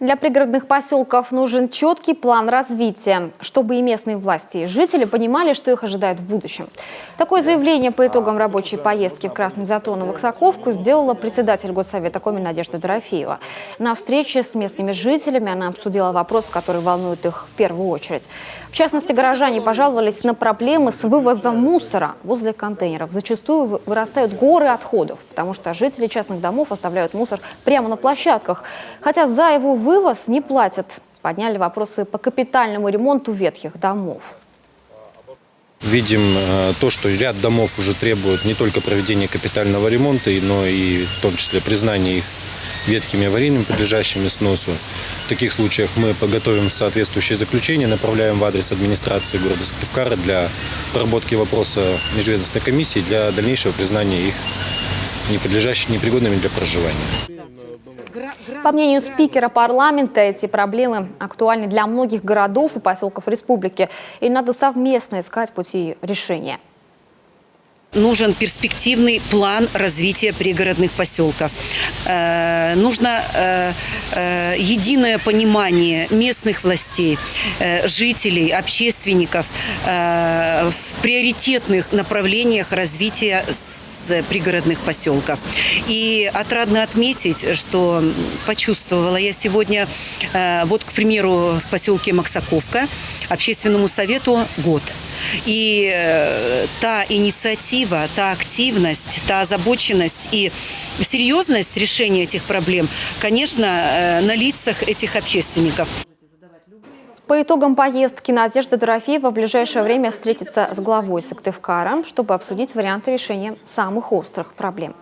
Для пригородных поселков нужен четкий план развития, чтобы и местные власти, и жители понимали, что их ожидает в будущем. Такое заявление по итогам рабочей поездки в Красный Затон и в Аксаковку сделала председатель Госсовета Коми Надежда Дорофеева. На встрече с местными жителями она обсудила вопросы, которые волнуют их в первую очередь. В частности, горожане пожаловались на проблемы с вывозом мусора возле контейнеров. Зачастую вырастают горы отходов, потому что жители частных домов оставляют мусор прямо на площадках. Хотя за его вывоз не платят. Подняли вопросы по капитальному ремонту ветхих домов. Видим то, что ряд домов уже требует не только проведения капитального ремонта, но и в том числе признания их ветхими, аварийными, подлежащими сносу. В таких случаях мы подготовим соответствующее заключение, направляем в адрес администрации города Сыктывкара для проработки вопроса межведомственной комиссии для дальнейшего признания их непригодными для проживания. По мнению спикера парламента, эти проблемы актуальны для многих городов и поселков республики, и надо совместно искать пути решения. Нужен перспективный план развития пригородных поселков. Нужно единое понимание местных властей, жителей, общественников в приоритетных направлениях развития пригородных поселков. И отрадно отметить, что почувствовала я сегодня, вот, к примеру, в поселке Максаковка общественному совету год. И та инициатива, та активность, та озабоченность и серьезность решения этих проблем, конечно, на лицах этих общественников. По итогам поездки Надежда Дорофеева в ближайшее время встретится с главой Сыктывкара, чтобы обсудить варианты решения самых острых проблем.